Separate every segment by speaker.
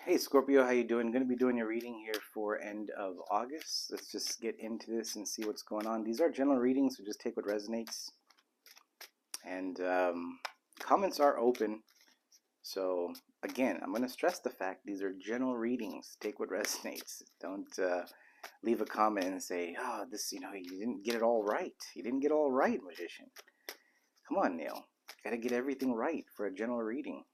Speaker 1: Hey Scorpio, how you doing? Going to be doing your reading here for end of August. Let's just get into this and see what's going on. These are general readings, so just take what resonates. And comments are open. So again, I'm going to stress the fact these are general readings. Take what resonates. Don't leave a comment and say, "Oh, this, you didn't get it all right. You didn't get it all right, magician." Come on, Neil. Got to get everything right for a general reading.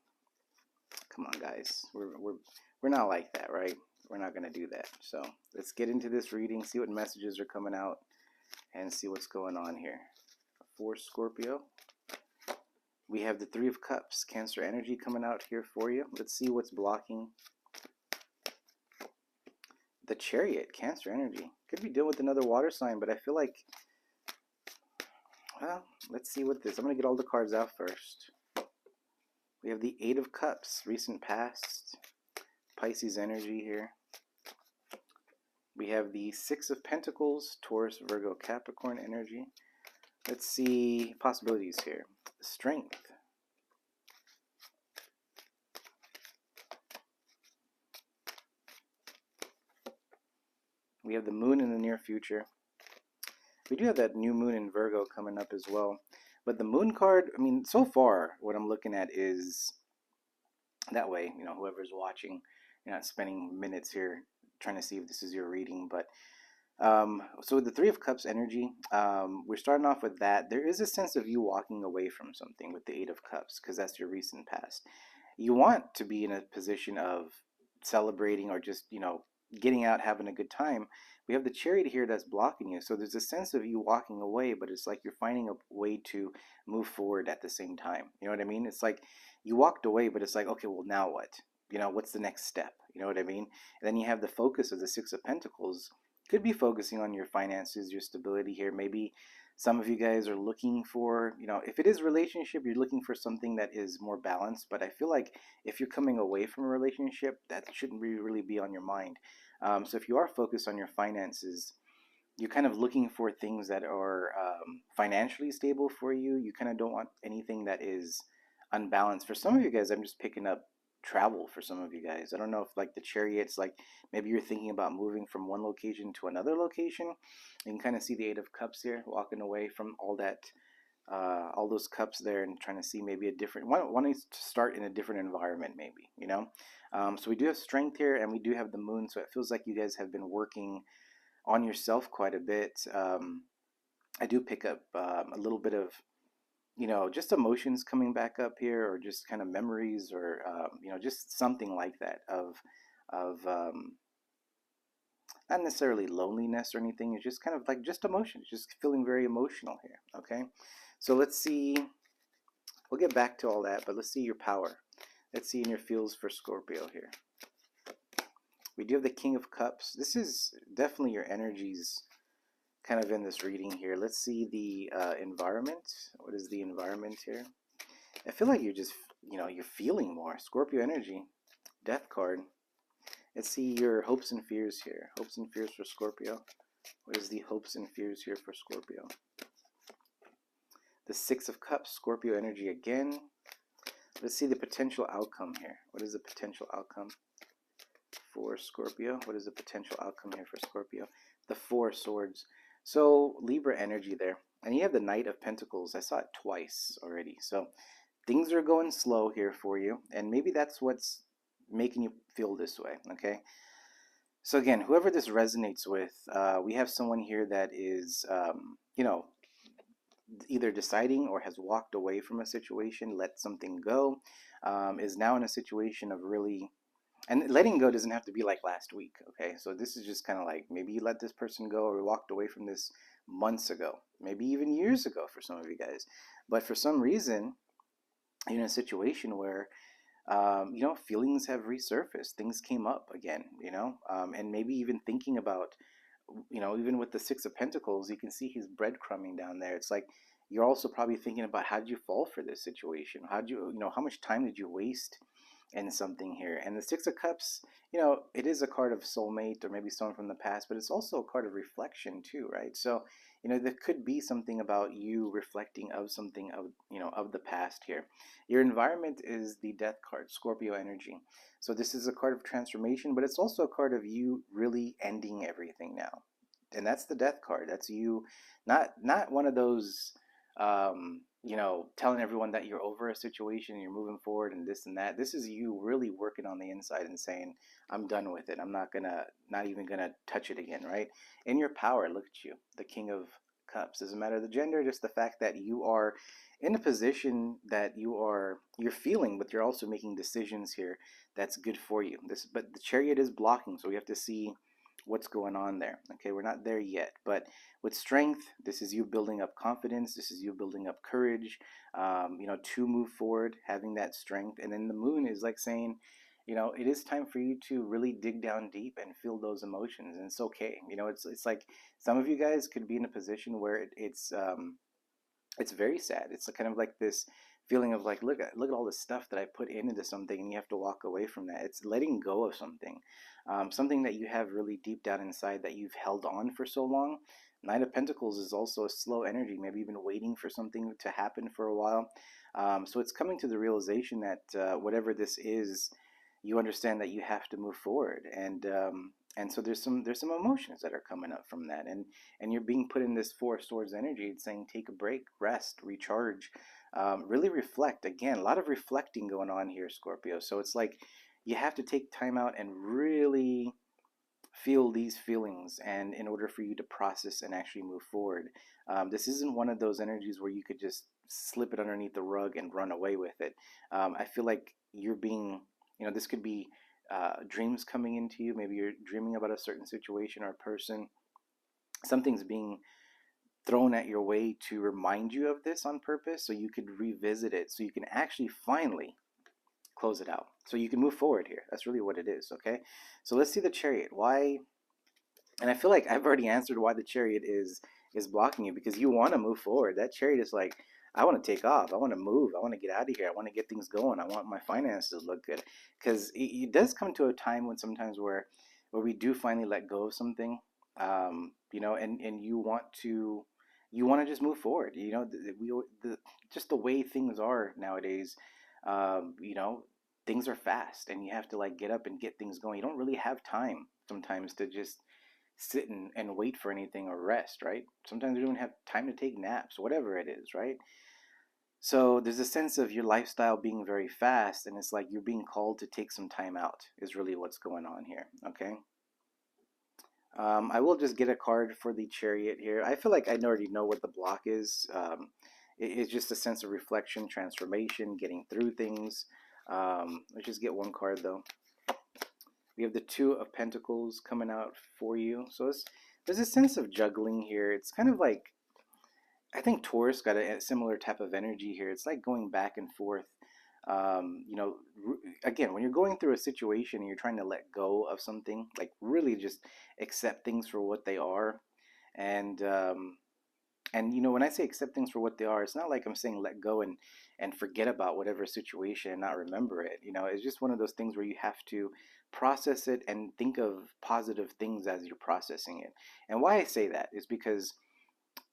Speaker 1: Come on, guys. We're not like that, right? We're not going to do that. So let's get into this reading, see what messages are coming out, and see what's going on here. For Scorpio, we have the Three of Cups, Cancer energy coming out here for you. Let's see what's blocking the Chariot, Cancer energy. Could be dealing with another water sign, but I feel like, well, let's see what this. I'm going to get all the cards out first. We have the Eight of Cups, recent past, Pisces energy here. We have the Six of Pentacles, Taurus, Virgo, Capricorn energy. Let's see possibilities here. Strength. We have the moon in the near future. We do have that new moon in Virgo coming up as well. But the moon card, I mean, so far, what I'm looking at is that way, whoever's watching, you're not spending minutes here trying to see if this is your reading. But so with the Three of Cups energy, we're starting off with that. There is a sense of you walking away from something with the Eight of Cups because that's your recent past. You want to be in a position of celebrating or just, getting out, having a good time. We have the Chariot here that's blocking you. So there's a sense of you walking away, but it's like you're finding a way to move forward at the same time. You know what I mean? It's like you walked away, but it's like, okay, well, now what? What's the next step? You know what I mean? And then you have the focus of the Six of Pentacles. Could be focusing on your finances, your stability here. Maybe some of you guys are looking for, if it is relationship, you're looking for something that is more balanced. But I feel like if you're coming away from a relationship, that shouldn't really be on your mind. So if you are focused on your finances, you're kind of looking for things that are financially stable for you. You kind of don't want anything that is unbalanced. For some of you guys, I'm just picking up travel for some of you guys. I don't know if like the Chariots, like maybe you're thinking about moving from one location to another location. You can kind of see the Eight of Cups here, walking away from all that, all those cups there, and trying to see maybe a different, wanting to start in a different environment, maybe. So we do have strength here, and we do have the moon. So it feels like you guys have been working on yourself quite a bit. I do pick up a little bit of, just emotions coming back up here, or just kind of memories, or just something like that of not necessarily loneliness or anything. It's just kind of like just emotions, just feeling very emotional here. Okay, so let's see. We'll get back to all that, but let's see your power. Let's see in your fields for Scorpio here. We do have the King of Cups. This is definitely your energies kind of in this reading here. Let's see the environment. What is the environment here? I feel like you're just, you're feeling more. Scorpio energy, Death card. Let's see your hopes and fears here. Hopes and fears for Scorpio. What is the hopes and fears here for Scorpio? The Six of Cups, Scorpio energy again. Let's see the potential outcome here. What is the potential outcome for Scorpio? What is the potential outcome here for Scorpio? The Four of Swords. So Libra energy there. And you have the Knight of Pentacles. I saw it twice already. So things are going slow here for you. And maybe that's what's making you feel this way. Okay. So again, whoever this resonates with, we have someone here that is, either deciding or has walked away from a situation, let something go, is now in a situation of really, and letting go doesn't have to be like last week, okay? So this is just kind of like maybe you let this person go or walked away from this months ago, maybe even years ago for some of you guys. But for some reason, you're in a situation where, feelings have resurfaced, things came up again, and maybe even thinking about, even with the Six of Pentacles, you can see he's breadcrumbing down there. It's like you're also probably thinking about how did you fall for this situation? How did you, how much time did you waste in something here. And the Six of Cups, you know, it is a card of soulmate or maybe someone from the past, but it's also a card of reflection too, right? So, you know, there could be something about you reflecting of something of, you know, of the past here. Your environment is the Death card, Scorpio energy. So this is a card of transformation, but it's also a card of you really ending everything now. And that's the Death card. That's you, not one of those you know, telling everyone that you're over a situation and you're moving forward and this and that. This is you really working on the inside and saying, I'm done with it. I'm not even gonna touch it again, right? In your power, look at you, the King of Cups. Doesn't matter the gender, just the fact that you are in a position that you're feeling, but you're also making decisions here that's good for you. But the Chariot is blocking, so we have to see what's going on there. Okay, we're not there yet, but with strength, this is you building up confidence. This is you building up courage, you know, to move forward, having that strength. And then the moon is like saying, you know, it is time for you to really dig down deep and feel those emotions. And it's okay. You know, it's like some of you guys could be in a position where it's very sad. It's kind of like this feeling of like, look at all the stuff that I put into something, and you have to walk away from that. It's letting go of something, something that you have really deep down inside that you've held on for so long. Knight of Pentacles is also a slow energy. Maybe you've been waiting for something to happen for a while. So it's coming to the realization that whatever this is, you understand that you have to move forward, and so there's some emotions that are coming up from that, and you're being put in this Four of Swords energy. It's saying take a break, rest, recharge, really reflect. Again, a lot of reflecting going on here, Scorpio. So it's like you have to take time out and really feel these feelings, and in order for you to process and actually move forward. This isn't one of those energies where you could just slip it underneath the rug and run away with it. I feel like you're being, you know, this could be dreams coming into you. Maybe you're dreaming about a certain situation or a person. Something's being thrown at your way to remind you of this on purpose, so you could revisit it, so you can actually finally close it out, so you can move forward here. That's really what it is. Okay, so let's see the Chariot. Why? And I feel like I've already answered why the Chariot is blocking you, because you want to move forward. That Chariot is like, I want to take off. I want to move. I want to get out of here. I want to get things going. I want my finances to look good. Because it does come to a time when sometimes where we do finally let go of something, you know, and you want to just move forward. You know, just the way things are nowadays, you know, things are fast, and you have to like get up and get things going. You don't really have time sometimes to just sit and wait for anything or rest, right? Sometimes we don't have time to take naps, whatever it is, right? So there's a sense of your lifestyle being very fast, and it's like you're being called to take some time out, is really what's going on here, okay? I will just get a card for the Chariot here. I feel like I already know what the block is. It's just a sense of reflection, transformation, getting through things. Let's just get one card though. We have the Two of Pentacles coming out for you. So there's a sense of juggling here. It's kind of like, I think Taurus got a similar type of energy here. It's like going back and forth. You know, again, when you're going through a situation and you're trying to let go of something, like really just accept things for what they are, and you know, when I say accept things for what they are, it's not like I'm saying let go and forget about whatever situation and not remember it. You know, it's just one of those things where you have to process it and think of positive things as you're processing it. And why I say that is because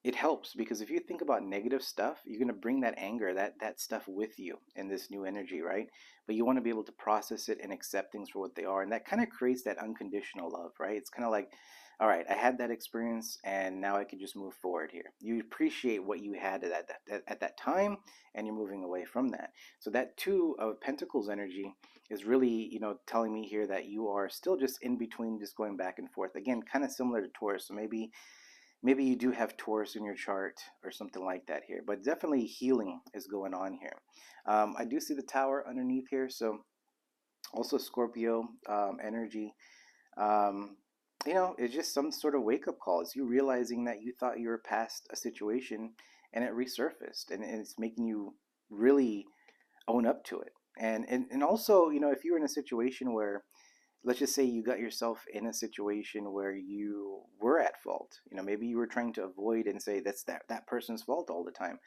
Speaker 1: it helps, because if you think about negative stuff, you're going to bring that anger, that stuff with you in this new energy, right? But you want to be able to process it and accept things for what they are, and that kind of creates that unconditional love, right? It's kind of like, all right, I had that experience and now I can just move forward here. You appreciate what you had at that time, and you're moving away from that. So that Two of Pentacles energy is really, you know, telling me here that you are still just in between, just going back and forth. Again, kind of similar to Taurus. So maybe you do have Taurus in your chart or something like that here, but definitely healing is going on here. I do see the Tower underneath here, so also Scorpio energy. Um, you know, it's just some sort of wake up call. It's you realizing that you thought you were past a situation and it resurfaced, and it's making you really own up to it. And also, you know, if you're in a situation where, let's just say you got yourself in a situation where you were at fault, you know, maybe you were trying to avoid and say that person's fault all the time.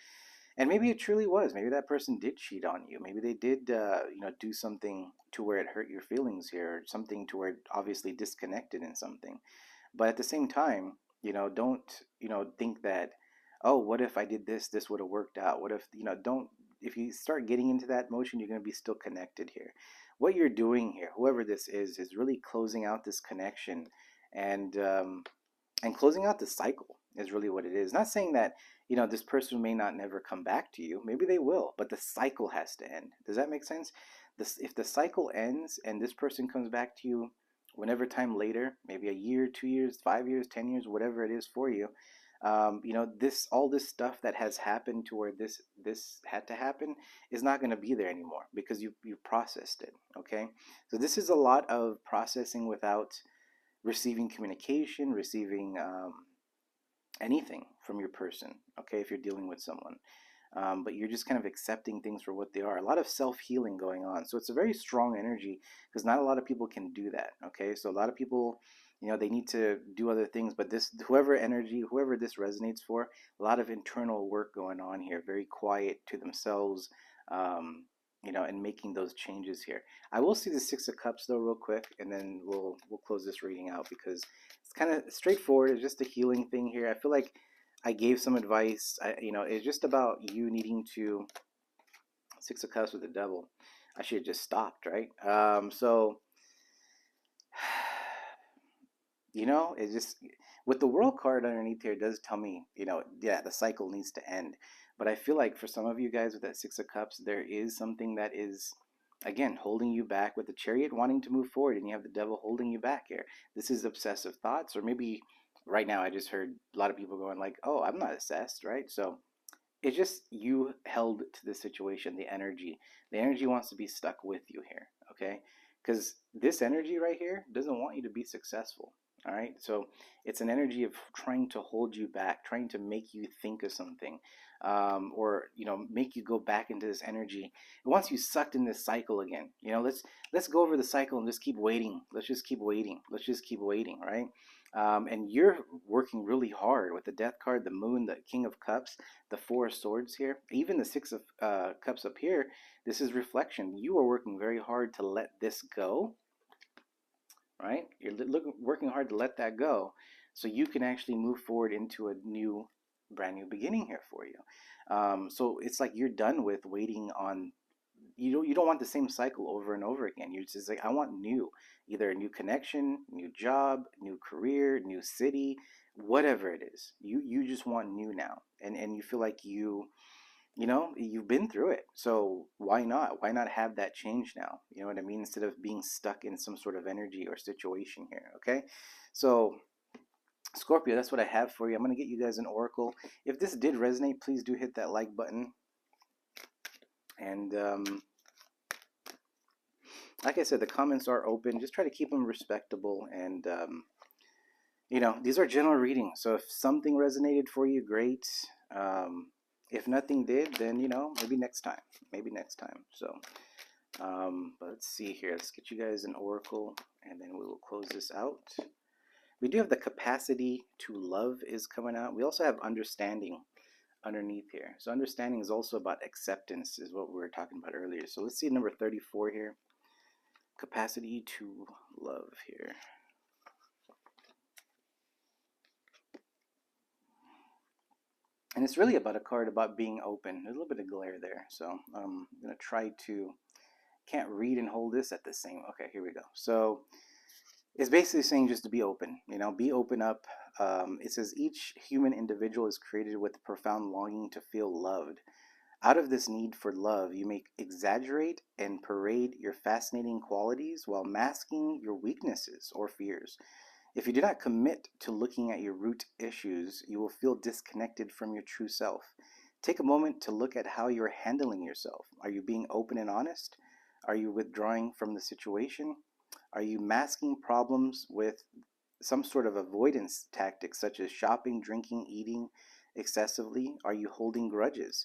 Speaker 1: And maybe it truly was. Maybe that person did cheat on you. Maybe they did, do something to where it hurt your feelings here, or something to where it obviously disconnected in something. But at the same time, don't, think that, oh, what if I did this? This would have worked out. What if, don't, if you start getting into that motion, you're going to be still connected here. What you're doing here, whoever this is really closing out this connection, and closing out the cycle is really what it is. Not saying that, this person may not never come back to you. Maybe they will, but the cycle has to end. Does that make sense? If the cycle ends and this person comes back to you whenever time later, maybe a year, 2 years, 5 years, 10 years, whatever it is for you, this, all this stuff that has happened to where this had to happen is not going to be there anymore, because you processed it. Okay, so this is a lot of processing without receiving communication, receiving anything from your person. Okay, if you're dealing with someone, but you're just kind of accepting things for what they are. A lot of self-healing going on. So it's a very strong energy, because not a lot of people can do that. Okay, so a lot of people, they need to do other things, but this, whoever this resonates for, a lot of internal work going on here, very quiet to themselves, and making those changes here. I will see the Six of Cups though real quick, and then we'll close this reading out, because it's kind of straightforward. It's just a healing thing here. I feel like I gave some advice. It's just about you needing to. Six of Cups with the Devil. I should have just stopped, right? So it's just, with the World card underneath here, it does tell me, yeah, the cycle needs to end. But I feel like for some of you guys with that Six of Cups, there is something that is, again, holding you back, with the Chariot wanting to move forward, and you have the Devil holding you back here. This is obsessive thoughts, or maybe right now I just heard a lot of people going like, oh, I'm not obsessed, right? So it's just you held to the situation, the energy. The energy wants to be stuck with you here, okay? Because this energy right here doesn't want you to be successful, all right? So it's an energy of trying to hold you back, trying to make you think of something, or make you go back into this energy. It wants you sucked in this cycle again. Let's go over the cycle and just keep waiting. Let's just keep waiting. Let's just keep waiting, right? And you're working really hard with the Death card, the Moon, the King of Cups, the Four of Swords here, even the Six of Cups up here. This is reflection. You are working very hard to let this go, right? You're working hard to let that go, so you can actually move forward into a brand new beginning here for you. So it's like you're done with waiting on. You don't want the same cycle over and over again. You're just like, I want new, either a new connection, new job, new career, new city, whatever it is. You just want new now, and you feel like you've been through it. So why not? Why not have that change now? You know what I mean? Instead of being stuck in some sort of energy or situation here. Okay, so Scorpio, that's what I have for you. I'm going to get you guys an oracle. If this did resonate, please do hit that like button. And like I said, the comments are open. Just try to keep them respectable. And, these are general readings. So if something resonated for you, great. If nothing did, then, maybe next time. Maybe next time. So, but let's see here. Let's get you guys an oracle, and then we will close this out. We do have the Capacity to Love is coming out. We also have Understanding underneath here. So understanding is also about acceptance, is what we were talking about earlier. So let's see number 34 here. Capacity to Love here. And it's really about a card about being open. There's a little bit of glare there. So I'm going to try to, can't read and hold this at the same. Okay, here we go. So it's basically saying just to be open, be open up. It says each human individual is created with a profound longing to feel loved. Out of this need for love, you may exaggerate and parade your fascinating qualities while masking your weaknesses or fears. If you do not commit to looking at your root issues, you will feel disconnected from your true self. Take a moment to look at how you're handling yourself. Are you being open and honest? Are you withdrawing from the situation? Are you masking problems with some sort of avoidance tactics, such as shopping, drinking, eating excessively? Are you holding grudges?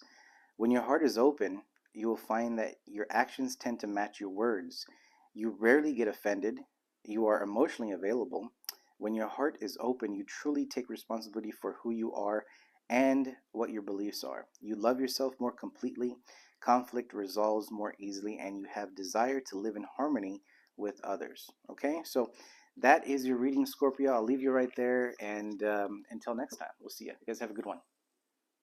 Speaker 1: When your heart is open, you will find that your actions tend to match your words. You rarely get offended. You are emotionally available. When your heart is open, you truly take responsibility for who you are and what your beliefs are. You love yourself more completely, conflict resolves more easily, and you have desire to live in harmony with others. Okay, so that is your reading, Scorpio. I'll leave you right there, and until next time, we'll see you. You guys have a good one.